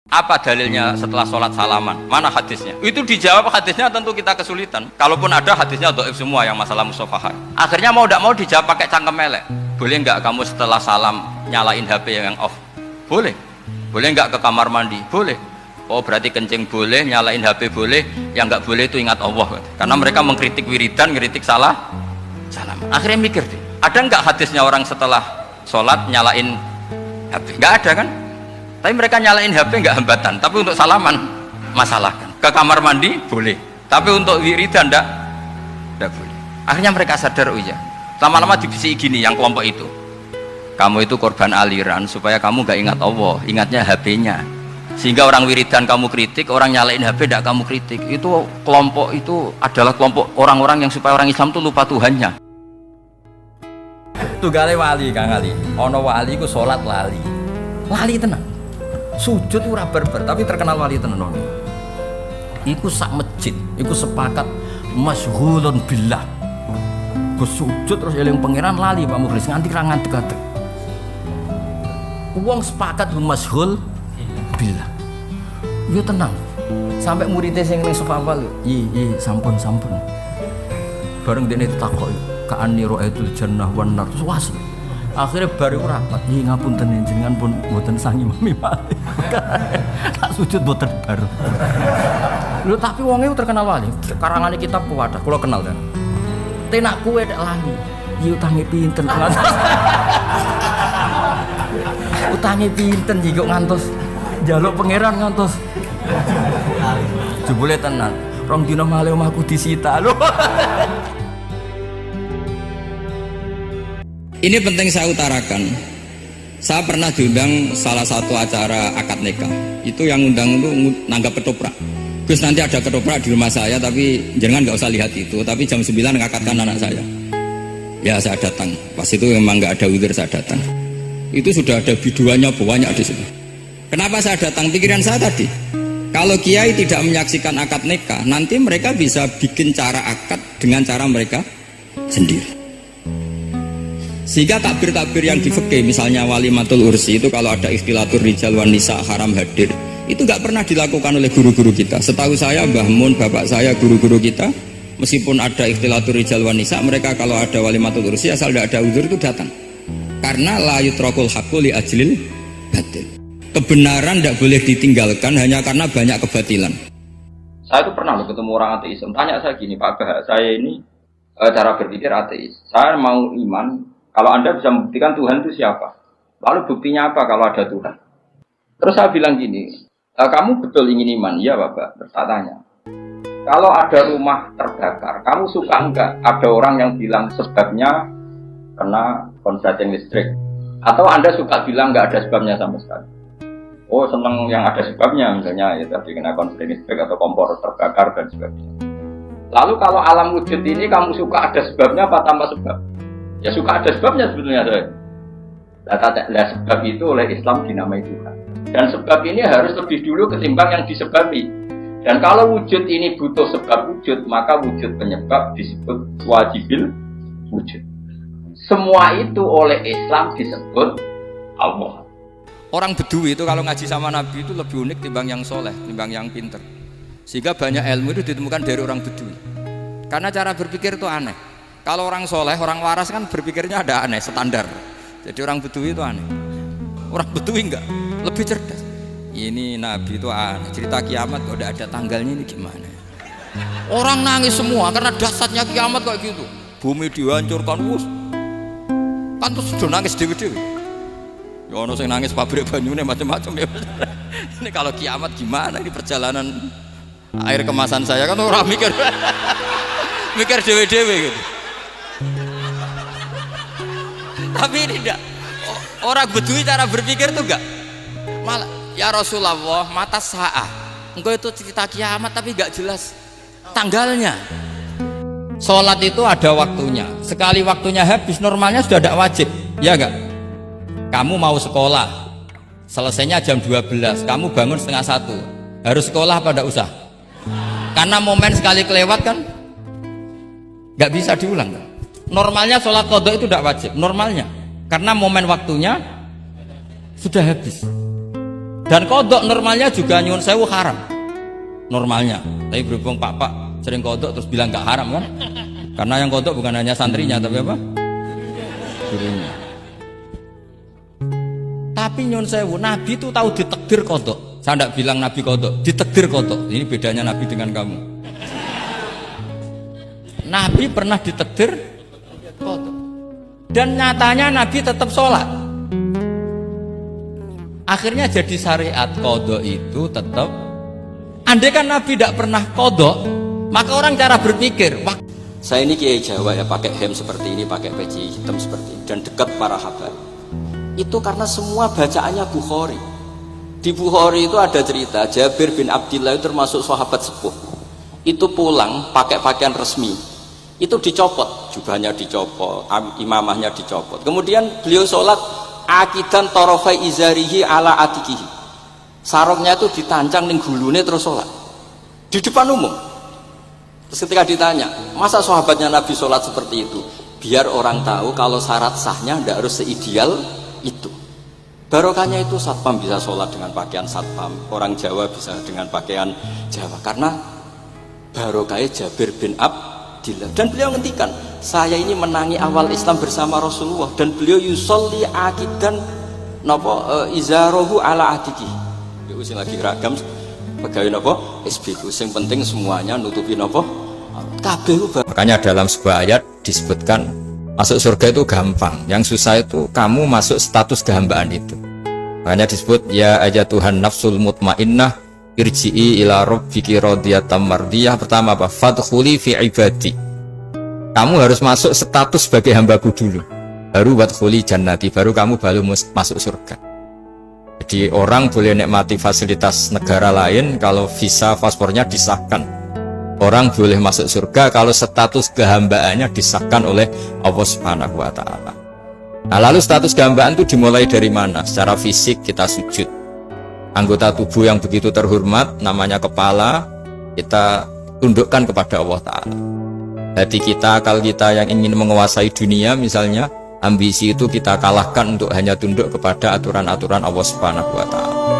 Apa dalilnya setelah sholat salaman? Mana hadisnya? Itu dijawab hadisnya tentu kita kesulitan. Kalaupun ada hadisnya dhaif semua yang masalah mushafahah. Akhirnya mau tidak mau dijawab pakai cangkem elek. Boleh nggak kamu setelah salam nyalain HP yang off? Boleh. Boleh nggak ke kamar mandi? Boleh. Oh berarti kencing boleh, nyalain HP boleh. Yang nggak boleh itu ingat Allah. Karena mereka mengkritik wiridan, ngeritik salam. Akhirnya mikir deh. Ada nggak hadisnya orang setelah sholat nyalain HP? Nggak ada kan? Tapi mereka nyalain HP nggak hambatan, tapi untuk salaman masalah kan. Ke kamar mandi boleh, tapi untuk wiridan nggak boleh. Akhirnya mereka sadar, oh iya. Lama-lama dibisi gini yang kelompok itu. Kamu itu korban aliran supaya kamu nggak ingat Allah, ingatnya HP-nya. Sehingga orang wiridan kamu kritik, orang nyalain HP tidak kamu kritik. Itu kelompok itu adalah kelompok orang-orang yang supaya orang Islam itu lupa Tuhannya. Tugale wali Kang Ali. Ono wali ku sholat lali. Lali tenang. Sujud ora berber tapi terkenal wali tenan. Iku sak masjid, iku sepakat masyhulun billah. Gus sujud terus eling pangeran lali Pak Mukhlis nganti ra ngadeg-adeg. Wong sepakat masyhul billah. Yo tenang. Sampai muridnya sing ning sofa awal, "Yi, sampun." Bareng dene ditakoki, "Ka'anni ra'aitul jannah wan nar." Terus wasi. Akhirnya baru rapat, ngapunten jenengan pun mboten sangi mami malih. Tak sujud mboten baru. Lho tapi wonge terkenal wali. Karangane kitab kuwadah, kula kenal kan. Tenak kuwe nek lali. Iki utange pinten ngantos. Utange pinten iki kok ngantos njaluk pangeran ngantos. Jebule tenan. Rong dina malih omahku disita lho. Ini penting saya utarakan. Saya pernah diundang salah satu acara akad nikah. Itu yang undang itu nanggap ketoprak. Gus nanti ada ketoprak di rumah saya, tapi jangan nggak usah lihat itu. Tapi jam 9 ngakatkan anak saya. Ya saya datang. Pas itu memang nggak ada udzur saya datang. Itu sudah ada biduannya banyak di situ. Kenapa saya datang? Pikiran saya tadi. Kalau kiai tidak menyaksikan akad nikah, nanti mereka bisa bikin cara akad dengan cara mereka sendiri. Sehingga takbir-takbir yang di fikih, misalnya walimatul ursi itu kalau ada ikhtilatur rijal wan nisa haram hadir, itu nggak pernah dilakukan oleh guru-guru kita. Setahu saya Mbah Mun, bapak saya, guru-guru kita, meskipun ada ikhtilatur rijal wan nisa, mereka kalau ada walimatul ursi asal tidak ada uzur itu datang. Karena la yutrakul haqqu li ajlil batil. Kebenaran tidak boleh ditinggalkan hanya karena banyak kebatilan. Saya itu pernah ketemu orang ateis, tanya saya gini, Pak Bah, saya ini cara berpikir ateis. Saya mau iman. Kalau Anda bisa membuktikan Tuhan itu siapa? Lalu buktinya apa kalau ada Tuhan? Terus saya bilang gini, kamu betul ingin iman? Iya Bapak, terus saya tanya. Kalau ada rumah terbakar, kamu suka enggak ada orang yang bilang sebabnya kena konsleting listrik? Atau Anda suka bilang enggak ada sebabnya sama sekali? Oh senang yang ada sebabnya, misalnya ya tadi kena konsleting listrik atau kompor terbakar dan sebagainya. Lalu kalau alam wujud ini kamu suka ada sebabnya apa tanpa sebab? Ya suka ada sebabnya sebetulnya saya. Nah, sebab itu oleh Islam dinamai Tuhan. Dan sebab ini harus lebih dulu ketimbang yang disebabi. Dan kalau wujud ini butuh sebab wujud, maka wujud penyebab disebut wajibil wujud. Semua itu oleh Islam disebut Allah. Orang Bedui itu kalau ngaji sama Nabi itu lebih unik timbang yang soleh, timbang yang pinter. Sehingga banyak ilmu itu ditemukan dari orang Bedui. Karena cara berpikir itu aneh. Kalau orang soleh, orang waras kan berpikirnya ada aneh, standar. Jadi orang Bedui itu aneh. Orang Bedui enggak, lebih cerdas. Ini Nabi itu aneh, cerita kiamat kok udah ada tanggalnya ini gimana? Orang nangis semua karena dahsyatnya kiamat kayak gitu. Bumi dihancurkan, kan terus sudah nangis dewi-dewi. Ya ono sing nangis pabrik banyune macam-macam ya. Ini kalau kiamat gimana ini perjalanan air kemasan saya kan orang mikir dewe-dewe gitu. Tapi ini enggak. Orang Bedui cara berpikir tuh enggak. Malah ya Rasulullah mata sa'ah. Engkau itu cerita kiamat tapi enggak jelas tanggalnya. Sholat itu ada waktunya. Sekali waktunya habis normalnya sudah tidak wajib. Ya enggak? Kamu mau sekolah. Selesainya jam 12. Kamu bangun setengah 1. Harus sekolah apa enggak usah? Karena momen sekali kelewat kan enggak bisa diulang kan? Normalnya sholat qadha itu tidak wajib, normalnya karena momen waktunya sudah habis. Dan kodok normalnya juga nyuwun sewu haram. Normalnya. Tapi berhubung Pak sering kodok terus bilang gak haram kan? Karena yang kodok bukan hanya santrinya tapi apa? Gurunya. Tapi nyuwun sewu, Nabi itu tahu ditakdir kodok. Saya tidak bilang Nabi kodok, ditakdir kodok. Ini bedanya Nabi dengan kamu. Nabi pernah ditakdir kodok. Dan nyatanya Nabi tetap sholat. Akhirnya jadi syariat kodok itu tetap. Andai kan Nabi tidak pernah kodok, maka orang cara berpikir, wah, saya ini kiai Jawa ya pakai hem seperti ini, pakai peci hitam seperti ini, dan dekat para habaib. Itu karena semua bacaannya Bukhari. Di Bukhari itu ada cerita Jabir bin Abdillah itu termasuk sahabat sepuh. Itu pulang pakai pakaian resmi. Itu dicopot, jubahnya dicopot, imamahnya dicopot. Kemudian beliau sholat akidan torofai izarihi ala atikihi. Sarungnya itu ditancang ning gulune terus sholat di depan umum. Terus ketika ditanya, masa sahabatnya Nabi sholat seperti itu? Biar orang tahu kalau syarat sahnya tidak harus seideal itu. Barokahnya itu satpam bisa sholat dengan pakaian satpam, orang Jawa bisa dengan pakaian Jawa, karena barokahnya Jabir bin Abdillah. Dan beliau ngendikan, saya ini menangi awal Islam bersama Rasulullah, dan beliau yusolli akidan napa izarohu ala atiki. Beliau sing lagi ragam pegawai napa SBQ, sing penting semuanya nutupi napa kabeh. Makanya dalam sebuah ayat disebutkan masuk surga itu gampang, yang susah itu kamu masuk status kehambaan itu. Makanya disebut ya aja Tuhan nafsul mutmainnah irji'i ila rabbiki radiyatan mardiyah. Pertama apa? Fadkhuli fi ibadi. Kamu harus masuk status sebagai hambaku dulu, baru wadkhuli jannati, baru kamu masuk surga. Jadi orang boleh nikmati fasilitas negara lain kalau visa paspornya disahkan. Orang boleh masuk surga kalau status kehambaannya disahkan oleh Allah Subhanahu wa Ta'ala. Nah, lalu status kehambaan itu dimulai dari mana? Secara fisik kita sujud. Anggota tubuh yang begitu terhormat, namanya kepala, kita tundukkan kepada Allah Ta'ala. Hati kita, akal kita yang ingin menguasai dunia misalnya, ambisi itu kita kalahkan untuk hanya tunduk kepada aturan-aturan Allah Subhanahu wa Ta'ala.